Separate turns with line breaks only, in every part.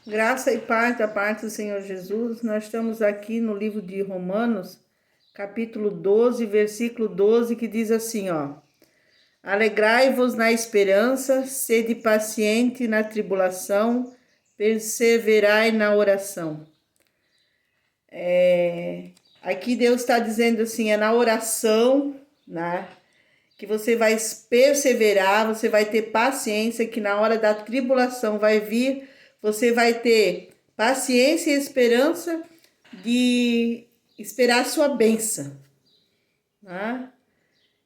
Graça e paz da parte do Senhor Jesus. Nós estamos aqui no livro de Romanos, capítulo 12, versículo 12, que diz assim, ó: Alegrai-vos na esperança, sede paciente na tribulação, perseverai na oração. Aqui Deus está dizendo assim, é na oração, né, que você vai perseverar, você vai ter paciência, que na hora da tribulação vai vir, você vai ter paciência e esperança de esperar a sua bênção, né?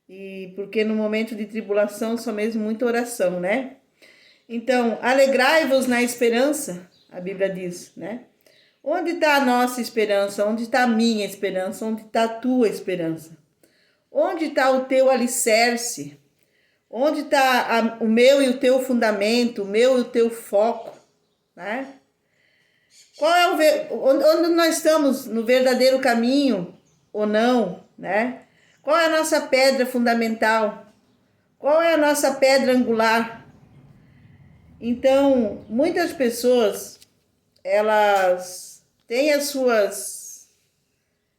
E porque no momento de tribulação só mesmo muita oração, né? Então, alegrai-vos na esperança, a Bíblia diz, né? Onde está a nossa esperança? Onde está a minha esperança? Onde está a tua esperança? Onde está o teu alicerce? Onde está o meu e o teu fundamento, o meu e o teu foco, né? Qual é onde nós estamos no verdadeiro caminho ou não, né? Qual é a nossa pedra fundamental? Qual é a nossa pedra angular? Então, muitas pessoas, elas têm as suas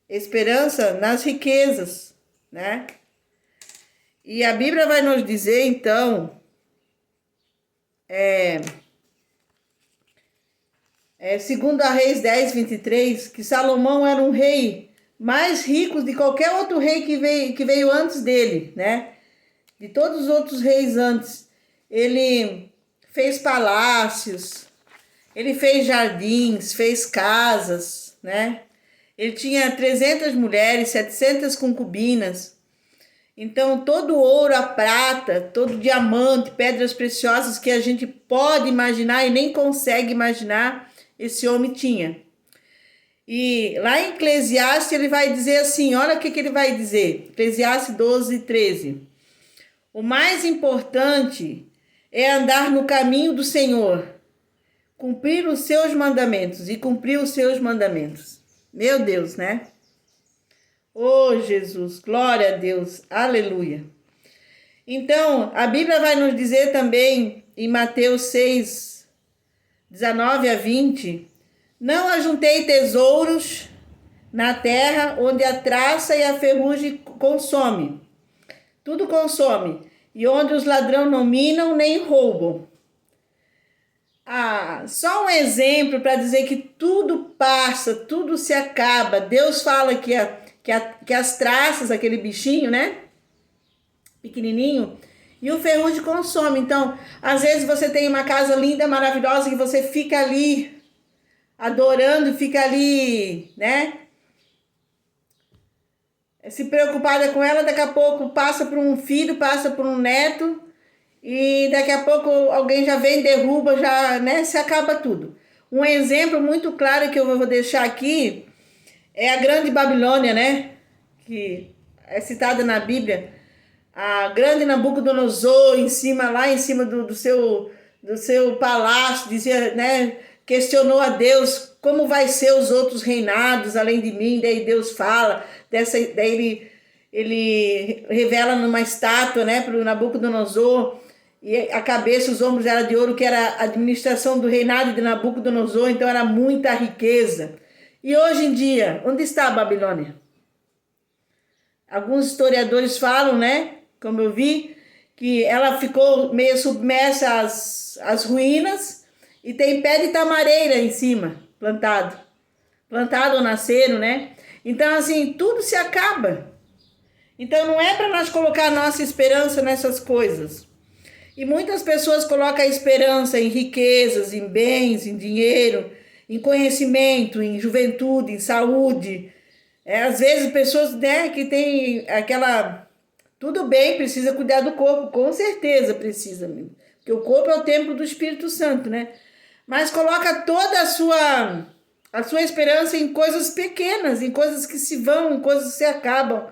esperanças nas riquezas, né? E a Bíblia vai nos dizer, então, segundo a Reis 10, 23, que Salomão era um rei mais rico de qualquer outro rei que veio antes dele, né? De todos os outros reis antes. Ele fez palácios, ele fez jardins, fez casas, né? Ele tinha 300 mulheres, 700 concubinas. Então, todo o ouro, a prata, todo o diamante, pedras preciosas que a gente pode imaginar e nem consegue imaginar, esse homem tinha. E lá em Eclesiastes ele vai dizer assim, olha o que ele vai dizer. Eclesiastes 12, 13. O mais importante é andar no caminho do Senhor, cumprir os seus mandamentos e cumprir os seus mandamentos. Meu Deus, né? Oh, Jesus, glória a Deus, aleluia. Então, a Bíblia vai nos dizer também, em Mateus 6, 19 a 20, não ajuntei tesouros na terra, onde a traça e a ferrugem consome. Tudo consome. E onde os ladrões não minam nem roubam. Só um exemplo para dizer que tudo passa, tudo se acaba. Deus fala que as traças, aquele bichinho, né? Pequenininho, e o ferrugem consome. Então, às vezes você tem uma casa linda, maravilhosa, que você fica ali adorando, fica ali, né? Se preocupada com ela, daqui a pouco passa por um filho, passa por um neto, e daqui a pouco alguém já vem, derruba, já, né? Se acaba tudo. Um exemplo muito claro que eu vou deixar aqui é a Grande Babilônia, né? Que é citada na Bíblia. A grande Nabucodonosor, lá em cima do seu palácio, dizia, né? Questionou a Deus como vai ser os outros reinados além de mim. Daí Deus fala, daí ele revela numa estátua, né, para o Nabucodonosor, e a cabeça, os ombros eram de ouro, que era a administração do reinado de Nabucodonosor, então era muita riqueza. E hoje em dia, onde está a Babilônia? Alguns historiadores falam, né, como eu vi, que ela ficou meio submersa às ruínas e tem pé de tamareira em cima, plantado ou nasceram, né? Então, assim, tudo se acaba. Então, não é para nós colocar nossa esperança nessas coisas. E muitas pessoas colocam a esperança em riquezas, em bens, em dinheiro, em conhecimento, em juventude, em saúde. Às vezes, pessoas, né, que têm aquela... Tudo bem, precisa cuidar do corpo, com certeza precisa mesmo. Porque o corpo é o templo do Espírito Santo, né? Mas coloca toda a sua esperança em coisas pequenas, em coisas que se vão, em coisas que se acabam.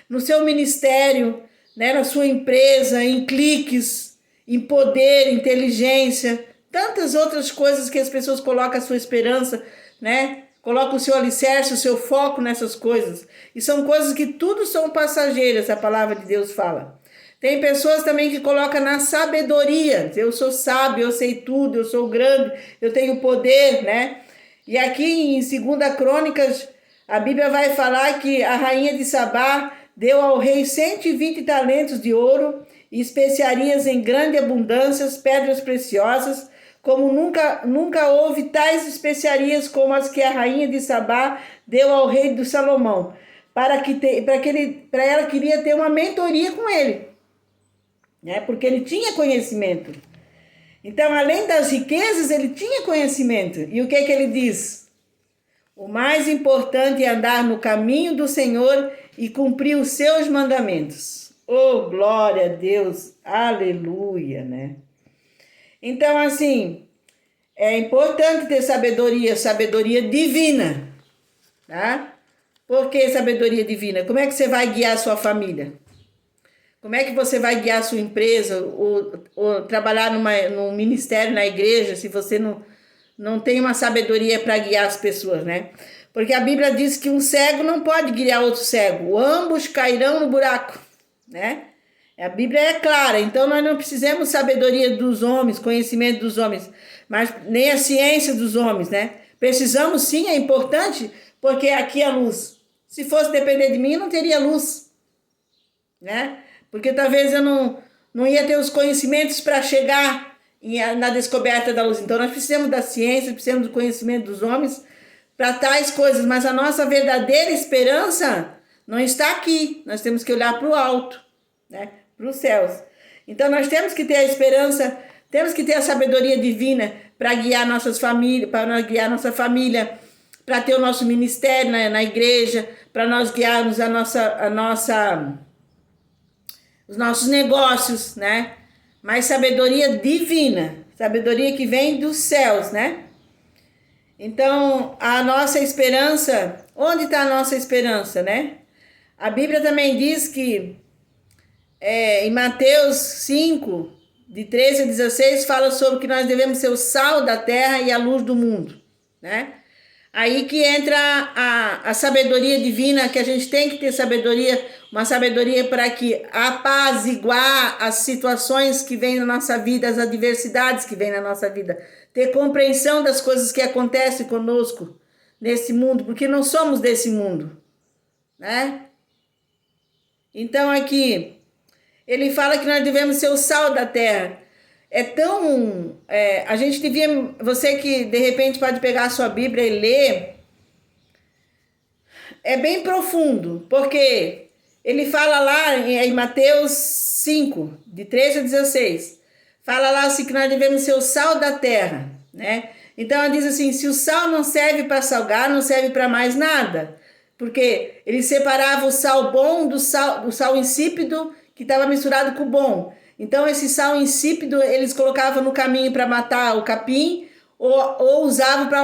No seu ministério, né, na sua empresa, em cliques, em poder, inteligência, tantas outras coisas que as pessoas colocam a sua esperança, né? Coloca o seu alicerce, o seu foco nessas coisas. E são coisas que tudo são passageiras, a palavra de Deus fala. Tem pessoas também que colocam na sabedoria. Eu sou sábio, eu sei tudo, eu sou grande, eu tenho poder, né? E aqui em 2 Crônicas, a Bíblia vai falar que a rainha de Sabá deu ao rei 120 talentos de ouro e especiarias em grande abundância, pedras preciosas, como nunca houve tais especiarias como as que a rainha de Sabá deu ao rei do Salomão, para ela queria ter uma mentoria com ele, né? Porque ele tinha conhecimento. Então, além das riquezas, ele tinha conhecimento. E o que ele diz? O mais importante é andar no caminho do Senhor e cumprir os seus mandamentos. Oh, glória a Deus, aleluia, né? Então, assim, é importante ter sabedoria, sabedoria divina, tá? Por que sabedoria divina? Como é que você vai guiar a sua família? Como é que você vai guiar a sua empresa ou trabalhar num ministério, na igreja, se você não tem uma sabedoria para guiar as pessoas, né? Porque a Bíblia diz que um cego não pode guiar outro cego, ambos cairão no buraco, né? A Bíblia é clara, então nós não precisamos sabedoria dos homens, conhecimento dos homens, mas nem a ciência dos homens, né? Precisamos sim, é importante, porque aqui é a luz. Se fosse depender de mim, não teria luz, né? Porque talvez eu não ia ter os conhecimentos para chegar na descoberta da luz. Então nós precisamos da ciência, precisamos do conhecimento dos homens para tais coisas, mas a nossa verdadeira esperança não está aqui. Nós temos que olhar para o alto, né? Para os céus. Então nós temos que ter a esperança, temos que ter a sabedoria divina para guiar nossas famílias, para guiar nossa família, para ter o nosso ministério na igreja, para nós guiarmos os nossos negócios, né? Mas sabedoria divina, sabedoria que vem dos céus, né? Então, a nossa esperança, onde está a nossa esperança, né? A Bíblia também diz que em Mateus 5, de 13 a 16, fala sobre que nós devemos ser o sal da terra e a luz do mundo, né? Aí que entra a sabedoria divina, que a gente tem que ter sabedoria, uma sabedoria para que apaziguar as situações que vêm na nossa vida, as adversidades que vêm na nossa vida. Ter compreensão das coisas que acontecem conosco nesse mundo, porque não somos desse mundo, né? Então aqui, ele fala que nós devemos ser o sal da terra. A gente devia, você que de repente pode pegar a sua Bíblia e ler, é bem profundo, porque ele fala lá em Mateus 5, de 13 a 16, fala lá assim que nós devemos ser o sal da terra, né? Então ela diz assim, se o sal não serve para salgar, não serve para mais nada, porque ele separava o sal bom do sal insípido que estava misturado com o bom. Então esse sal insípido eles colocavam no caminho para matar o capim ou usavam para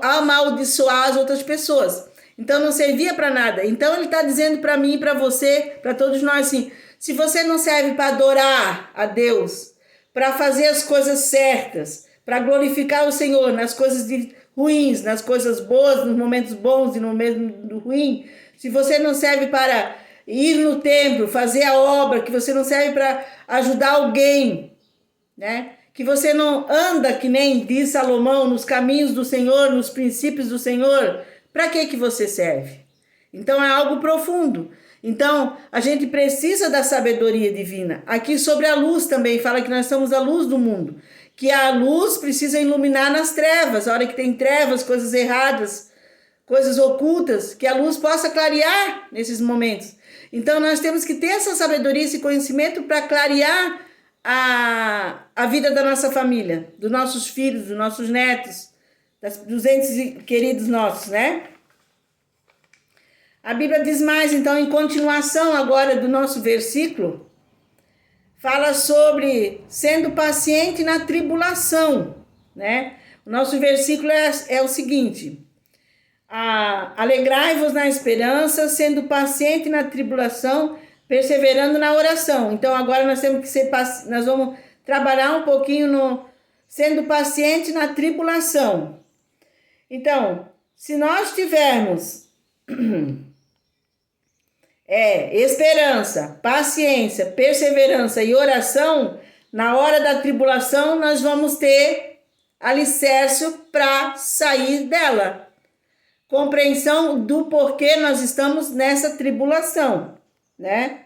amaldiçoar as outras pessoas. Então não servia para nada. Então ele está dizendo para mim, para você, para todos nós assim, se você não serve para adorar a Deus, para fazer as coisas certas, para glorificar o Senhor nas coisas ruins, nas coisas boas, nos momentos bons e no momento ruim, se você não serve para ir no templo, fazer a obra, que você não serve para ajudar alguém, né? Que você não anda, que nem diz Salomão, nos caminhos do Senhor, nos princípios do Senhor, para que você serve? Então é algo profundo. Então a gente precisa da sabedoria divina. Aqui sobre a luz também, fala que nós somos a luz do mundo, que a luz precisa iluminar nas trevas, a hora que tem trevas, coisas erradas, coisas ocultas, que a luz possa clarear nesses momentos. Então nós temos que ter essa sabedoria, esse conhecimento para clarear a vida da nossa família, dos nossos filhos, dos nossos netos, dos entes queridos nossos, né? A Bíblia diz mais, então, em continuação agora do nosso versículo, fala sobre sendo paciente na tribulação, né? O nosso versículo é o seguinte: alegrai-vos na esperança, sendo paciente na tribulação, perseverando na oração. Então agora nós temos que nós vamos trabalhar um pouquinho no sendo paciente na tribulação. Então, se nós tivermos É esperança, paciência, perseverança e oração. Na hora da tribulação, nós vamos ter alicerce para sair dela. Compreensão do porquê nós estamos nessa tribulação, né?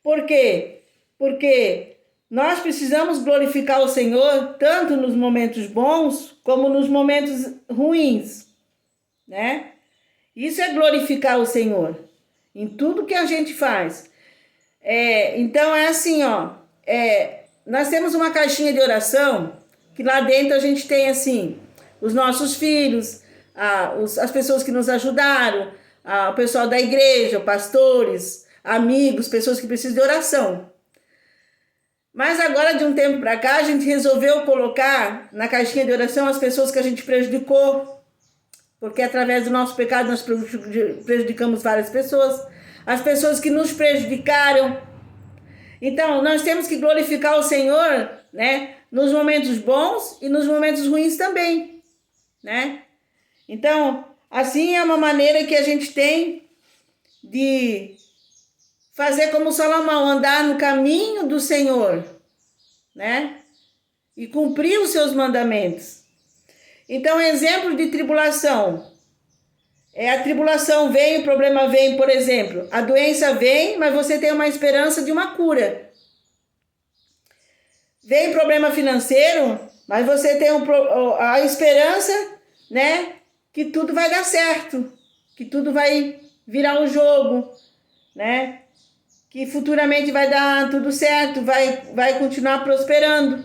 Por quê? Porque nós precisamos glorificar o Senhor tanto nos momentos bons como nos momentos ruins, né? Isso é glorificar o Senhor em tudo que a gente faz. Então é assim, ó. Nós temos uma caixinha de oração que lá dentro a gente tem assim os nossos filhos, as pessoas que nos ajudaram, o pessoal da igreja, pastores, amigos, pessoas que precisam de oração. Mas agora, de um tempo para cá, a gente resolveu colocar na caixinha de oração as pessoas que a gente prejudicou, porque através do nosso pecado nós prejudicamos várias pessoas, as pessoas que nos prejudicaram. Então, nós temos que glorificar o Senhor, né, nos momentos bons e nos momentos ruins também, né? Então, assim é uma maneira que a gente tem de fazer como Salomão, andar no caminho do Senhor, né? E cumprir os seus mandamentos. Então, exemplo de tribulação. A tribulação vem, o problema vem, por exemplo, a doença vem, mas você tem uma esperança de uma cura. Vem problema financeiro, mas você tem a esperança, né, que tudo vai dar certo, que tudo vai virar um jogo, né? Que futuramente vai dar tudo certo, vai continuar prosperando.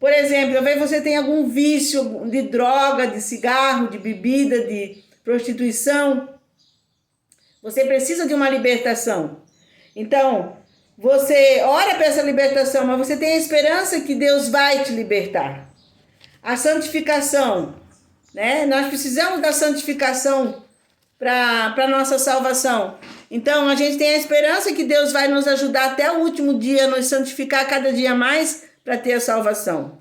Por exemplo, talvez você tenha algum vício de droga, de cigarro, de bebida, de prostituição. Você precisa de uma libertação. Então, você ora para essa libertação, mas você tem a esperança que Deus vai te libertar. A santificação, né? Nós precisamos da santificação para a nossa salvação. Então, a gente tem a esperança que Deus vai nos ajudar até o último dia, nos santificar cada dia mais para ter a salvação.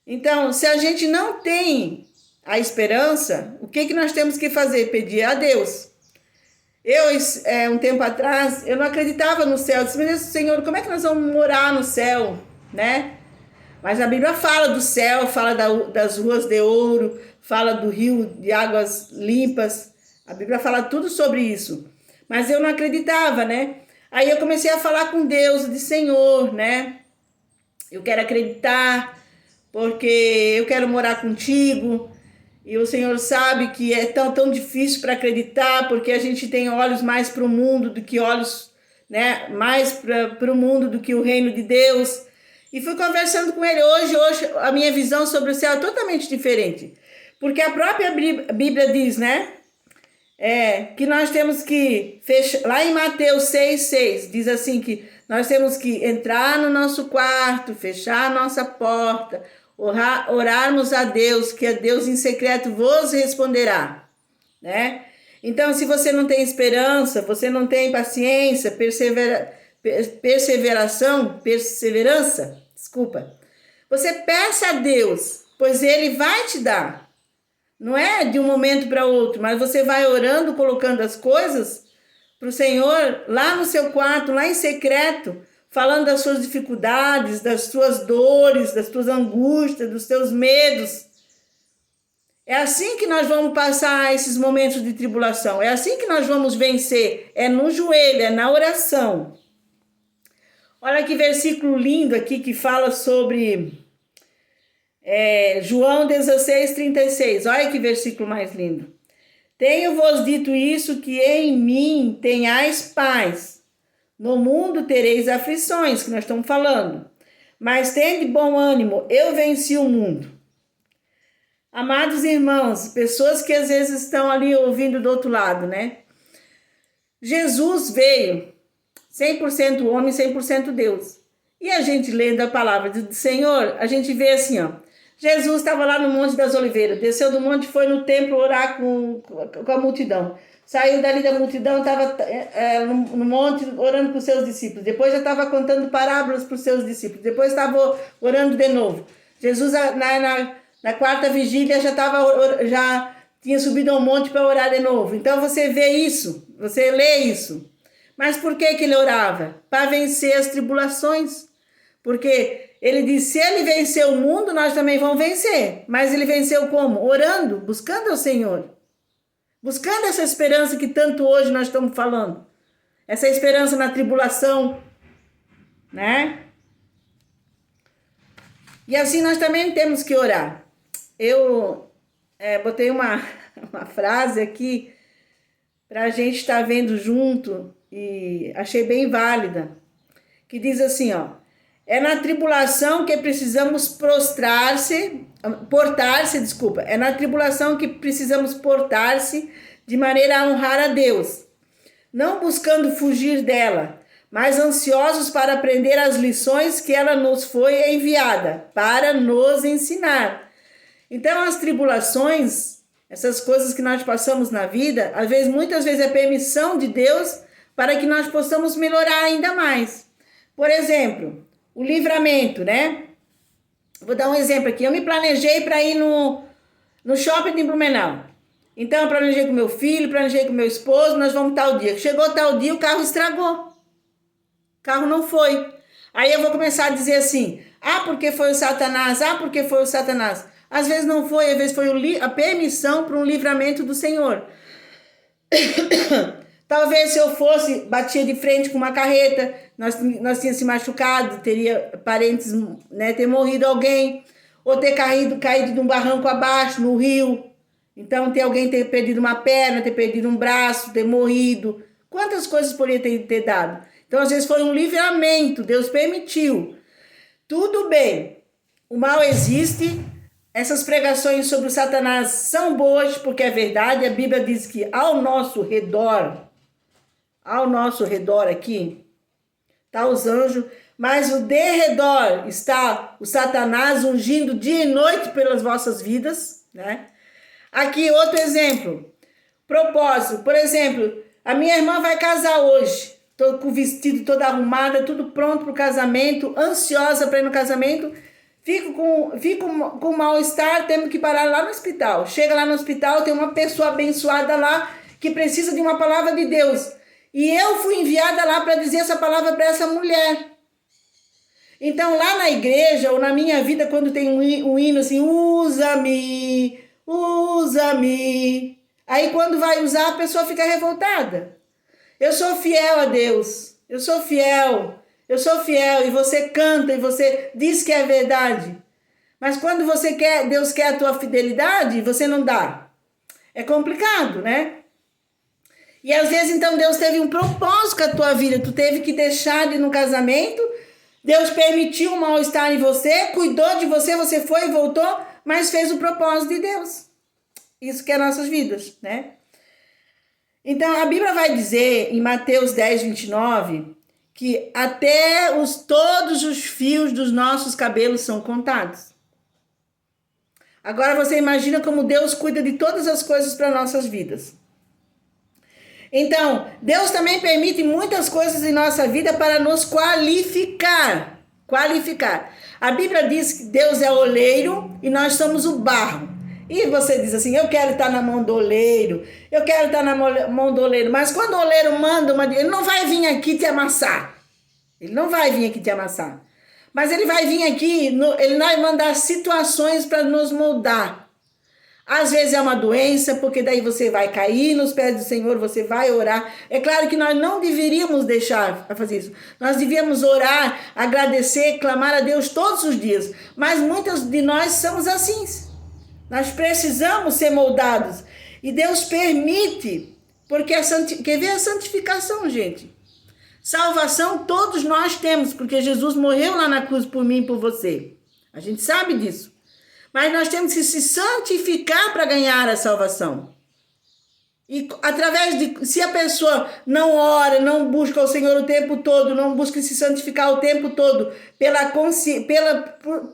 Então, se a gente não tem a esperança, o que nós temos que fazer? Pedir a Deus. Um tempo atrás, eu não acreditava no céu. Eu disse, meu Deus, Senhor, como é que nós vamos morar no céu, né? Mas a Bíblia fala do céu, fala das ruas de ouro, fala do rio de águas limpas. A Bíblia fala tudo sobre isso. Mas eu não acreditava, né? Aí eu comecei a falar com Deus, de Senhor, né? Eu quero acreditar, porque eu quero morar contigo. E o Senhor sabe que é tão difícil para acreditar, porque a gente tem olhos mais para o mundo do que olhos, né? Mais para o mundo do que o reino de Deus. E fui conversando com ele. Hoje a minha visão sobre o céu é totalmente diferente. Porque a própria Bíblia diz, né? Que nós temos que fechar, lá em Mateus 6,6, diz assim que nós temos que entrar no nosso quarto, fechar a nossa porta, orarmos a Deus, que a Deus em secreto vos responderá, né? Então, se você não tem esperança, você não tem paciência, perseverança, você peça a Deus, pois Ele vai te dar. Não é de um momento para outro, mas você vai orando, colocando as coisas para o Senhor lá no seu quarto, lá em secreto, falando das suas dificuldades, das suas dores, das suas angústias, dos seus medos. É assim que nós vamos passar esses momentos de tribulação. É assim que nós vamos vencer. É no joelho, é na oração. Olha que versículo lindo aqui que fala sobre João 16:36. Olha que versículo mais lindo. Tenho-vos dito isso, que em mim tenhais paz. No mundo tereis aflições, que nós estamos falando. Mas tende bom ânimo, eu venci o mundo. Amados irmãos, pessoas que às vezes estão ali ouvindo do outro lado, né? Jesus veio 100% homem, 100% Deus. E a gente lendo a palavra do Senhor, a gente vê assim, ó. Jesus estava lá no Monte das Oliveiras, desceu do monte, foi no templo orar com a multidão. Saiu dali da multidão, estava no monte orando com os seus discípulos. Depois já estava contando parábolas para os seus discípulos. Depois estava orando de novo. Jesus, na quarta vigília, já estava tinha subido ao monte para orar de novo. Então você vê isso, você lê isso. Mas por que ele orava? Para vencer as tribulações. Porque ele disse, se ele venceu o mundo, nós também vamos vencer. Mas ele venceu como? Orando, buscando ao Senhor. Buscando essa esperança que tanto hoje nós estamos falando. Essa esperança na tribulação, né? E assim nós também temos que orar. Eu botei uma frase aqui para a gente estar vendo junto e achei bem válida, que diz assim, ó, é na tribulação que precisamos é na tribulação que precisamos portar-se de maneira a honrar a Deus, não buscando fugir dela, mas ansiosos para aprender as lições que ela nos foi enviada, para nos ensinar. Então as tribulações, essas coisas que nós passamos na vida, muitas vezes é permissão de Deus para que nós possamos melhorar ainda mais. Por exemplo, o livramento, né? Vou dar um exemplo aqui. Eu me planejei para ir no shopping de Blumenau. Então eu planejei com meu filho, planejei com meu esposo, nós vamos tal dia. Chegou tal dia, o carro estragou. O carro não foi. Aí eu vou começar a dizer assim, porque foi o Satanás, porque foi o Satanás. Às vezes não foi, às vezes foi a permissão para um livramento do Senhor. Talvez se eu batia de frente com uma carreta, nós tínhamos se machucado, teria parentes, né, ter morrido alguém, ou ter caído de um barranco abaixo, no rio. Então, alguém ter perdido uma perna, ter perdido um braço, ter morrido. Quantas coisas poderia ter dado? Então, às vezes foi um livramento, Deus permitiu. Tudo bem, o mal existe. Essas pregações sobre o Satanás são boas, porque é verdade. A Bíblia diz que ao nosso redor aqui, está os anjos, mas o derredor está o Satanás ungindo dia e noite pelas vossas vidas, né? Aqui outro exemplo, propósito. Por exemplo, a minha irmã vai casar hoje, tô com o vestido toda arrumada, tudo pronto para o casamento, ansiosa para ir no casamento. Fico com mal-estar, temos que parar lá no hospital. Chega lá no hospital, tem uma pessoa abençoada lá que precisa de uma palavra de Deus. E eu fui enviada lá para dizer essa palavra para essa mulher. Então lá na igreja ou na minha vida, quando tem um hino assim, usa-me, usa-me. Aí quando vai usar, a pessoa fica revoltada. Eu sou fiel a Deus, eu sou fiel, e você canta e você diz que é verdade. Mas quando Deus quer a tua fidelidade, você não dá. É complicado, né? E às vezes então Deus teve um propósito com a tua vida, tu teve que deixar de ir no casamento, Deus permitiu um mal-estar em você, cuidou de você, você foi e voltou, mas fez o propósito de Deus. Isso que é nossas vidas, né? Então a Bíblia vai dizer em Mateus 10, 29, que até todos os fios dos nossos cabelos são contados. Agora você imagina como Deus cuida de todas as coisas para nossas vidas. Então, Deus também permite muitas coisas em nossa vida para nos qualificar. A Bíblia diz que Deus é oleiro e nós somos o barro. E você diz assim, eu quero estar na mão do oleiro, mas quando o oleiro manda ele não vai vir aqui te amassar. Mas ele vai vir aqui, ele vai mandar situações para nos moldar. Às vezes é uma doença, porque daí você vai cair nos pés do Senhor, você vai orar. É claro que nós não deveríamos deixar a fazer isso. Nós devíamos orar, agradecer, clamar a Deus todos os dias. Mas muitos de nós somos assim. Nós precisamos ser moldados. E Deus permite, porque quer ver a santificação, gente? Salvação todos nós temos, porque Jesus morreu lá na cruz por mim e por você. A gente sabe disso. Mas nós temos que se santificar para ganhar a salvação. E se a pessoa não ora, não busca o Senhor o tempo todo, não busca se santificar o tempo todo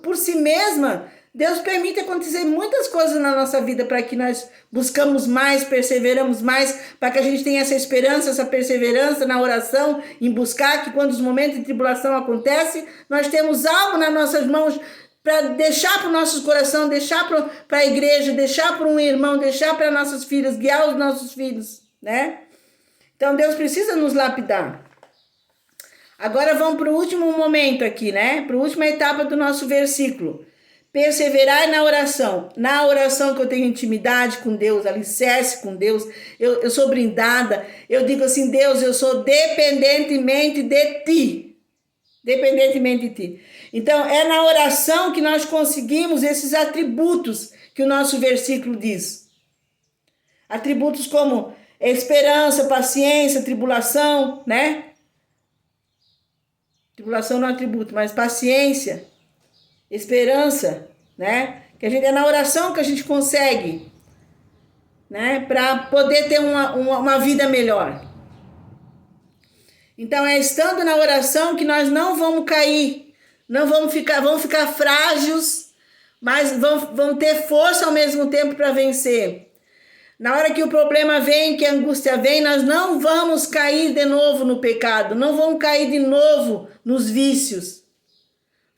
por si mesma, Deus permite acontecer muitas coisas na nossa vida para que nós buscamos mais, perseveramos mais, para que a gente tenha essa esperança, essa perseverança na oração, em buscar que quando os momentos de tribulação acontecem, nós temos algo nas nossas mãos para deixar para o nosso coração, deixar para a igreja, deixar para um irmão, deixar para nossos filhos, guiar os nossos filhos, né? Então Deus precisa nos lapidar. Agora vamos para o último momento aqui, né? Para a última etapa do nosso versículo. Perseverar na oração. Na oração que eu tenho intimidade com Deus, alicerce com Deus, eu sou brindada. Eu digo assim, Deus, eu sou dependentemente de Ti. Dependentemente de Ti. Então, é na oração que nós conseguimos esses atributos que o nosso versículo diz. Atributos como esperança, paciência, tribulação, né? Tribulação não é atributo, mas paciência, esperança, né? Que a gente é na oração que a gente consegue, né? Para poder ter uma vida melhor. Então é estando na oração que nós não vamos cair, não vamos ficar frágeis, mas vamos ter força ao mesmo tempo para vencer. Na hora que o problema vem, que a angústia vem, nós não vamos cair de novo no pecado, não vamos cair de novo nos vícios.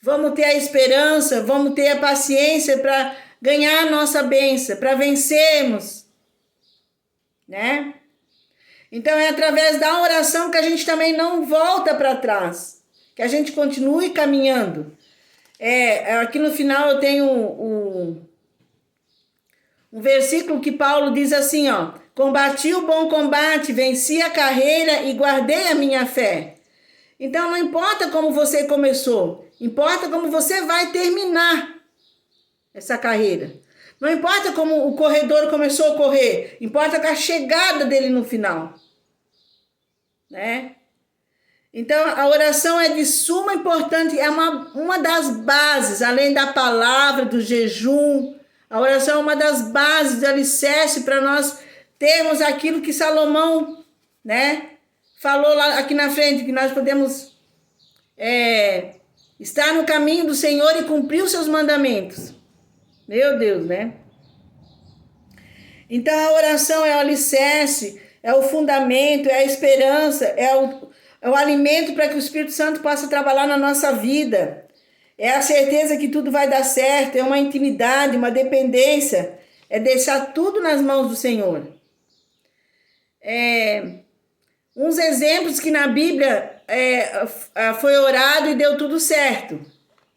Vamos ter a esperança, vamos ter a paciência para ganhar a nossa bênção, para vencermos, né? Então é através da oração que a gente também não volta para trás, que a gente continue caminhando. Aqui no final eu tenho um versículo que Paulo diz assim, ó: combati o bom combate, venci a carreira e guardei a minha fé. Então não importa como você começou, importa como você vai terminar essa carreira. Não importa como o corredor começou a correr, importa com a chegada dele no final, né? Então a oração é de suma importância, é uma das bases, além da palavra, do jejum. A oração é uma das bases do alicerce para nós termos aquilo que Salomão, né, falou lá aqui na frente, que nós podemos estar no caminho do Senhor e cumprir os seus mandamentos. Meu Deus, né? Então a oração é o alicerce, é o fundamento, é a esperança, é o alimento para que o Espírito Santo possa trabalhar na nossa vida. É a certeza que tudo vai dar certo, é uma intimidade, uma dependência, é deixar tudo nas mãos do Senhor. Uns exemplos que na Bíblia foi orado e deu tudo certo.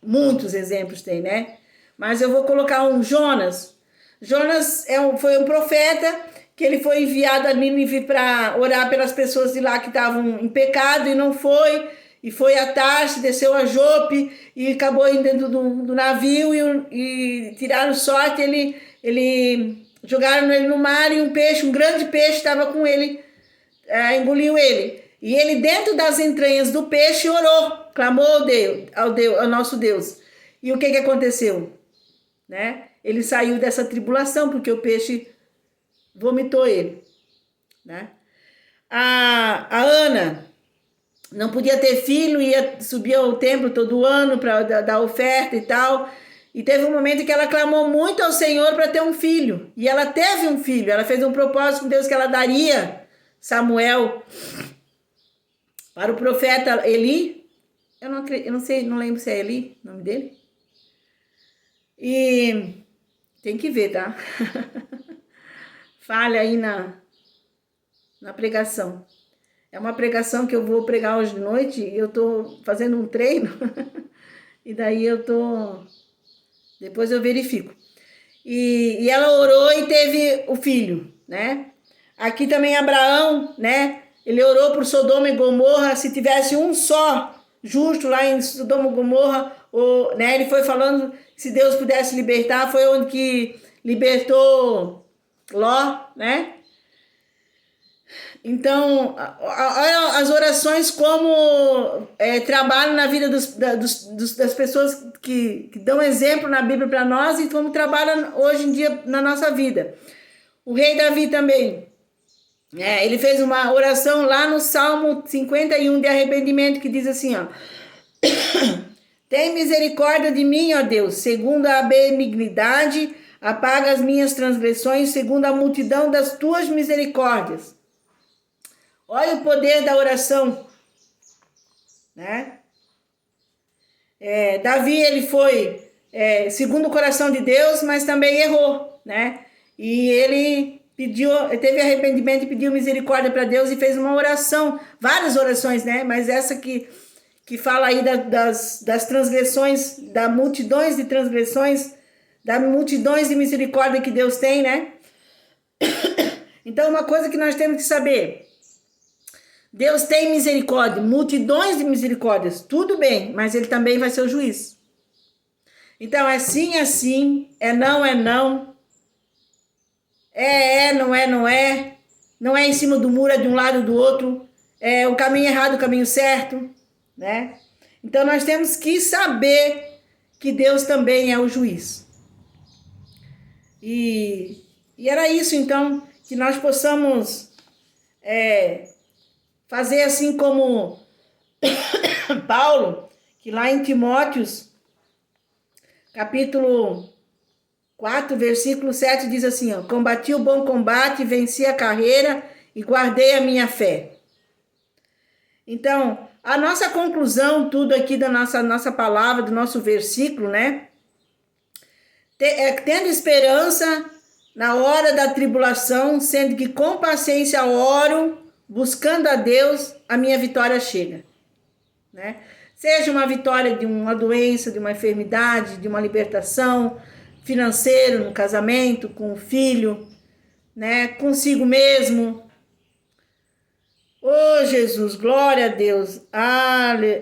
Muitos exemplos tem, né? Mas eu vou colocar um Jonas. Jonas foi um profeta que ele foi enviado a Nínive para orar pelas pessoas de lá que estavam em pecado e não foi. E foi a Tarsis, desceu a Jope e acabou indo dentro do navio e tiraram sorte. Ele jogaram ele no mar e um grande peixe estava com ele, engoliu ele. E ele dentro das entranhas do peixe orou, clamou ao nosso Deus. E o que aconteceu? Né? Ele saiu dessa tribulação porque o peixe vomitou ele. Né? A Ana não podia ter filho, ia subir ao templo todo ano para dar oferta e tal. E teve um momento que ela clamou muito ao Senhor para ter um filho. E ela teve um filho. Ela fez um propósito com Deus que ela daria Samuel para o profeta Eli. Eu não sei, não lembro se é Eli o nome dele. E tem que ver, tá? Falha aí na pregação. É uma pregação que eu vou pregar hoje de noite e eu tô fazendo um treino e daí depois eu verifico. E ela orou e teve o filho, né? Aqui também Abraão, né? Ele orou por Sodoma e Gomorra, se tivesse um só justo lá em Sodoma e Gomorra, né? Ele foi falando que se Deus pudesse libertar, foi onde que libertou Ló, né? Então, olha as orações como trabalham na vida das pessoas que dão exemplo na Bíblia para nós e como trabalham hoje em dia na nossa vida. O rei Davi também, ele fez uma oração lá no Salmo 51 de arrependimento que diz assim, ó: tem misericórdia de mim, ó Deus, segundo a benignidade, apaga as minhas transgressões, segundo a multidão das tuas misericórdias. Olha o poder da oração, né? Davi, ele foi segundo o coração de Deus, mas também errou, né? E ele teve arrependimento e pediu misericórdia para Deus e fez uma oração, várias orações, né? Mas essa que fala aí das transgressões, da multidões de transgressões, da multidões de misericórdia que Deus tem, né? Então, uma coisa que nós temos que saber: Deus tem misericórdia, multidões de misericórdias, tudo bem, mas Ele também vai ser o juiz. Então, é sim, é não, não é, não é em cima do muro, é de um lado ou do outro, é o caminho errado, o caminho certo, né? Então, nós temos que saber que Deus também é o juiz. E era isso, então, que nós possamos fazer assim como Paulo, que lá em Timóteos, capítulo 4, versículo 7, diz assim, ó: combati o bom combate, venci a carreira e guardei a minha fé. Então, a nossa conclusão, tudo aqui da nossa palavra, do nosso versículo, né? Tendo esperança na hora da tribulação, sendo que com paciência oro, buscando a Deus, a minha vitória chega, né? Seja uma vitória de uma doença, de uma enfermidade, de uma libertação financeira, no casamento, com o filho, né? Consigo mesmo. Oh, Jesus, glória a Deus,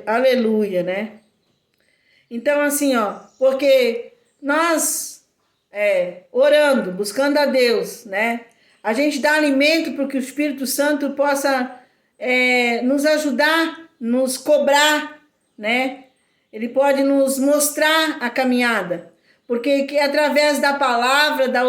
aleluia, né? Então, assim, ó, porque nós, orando, buscando a Deus, né? A gente dá alimento para que o Espírito Santo possa nos ajudar, nos cobrar, né? Ele pode nos mostrar a caminhada, porque que através da palavra, da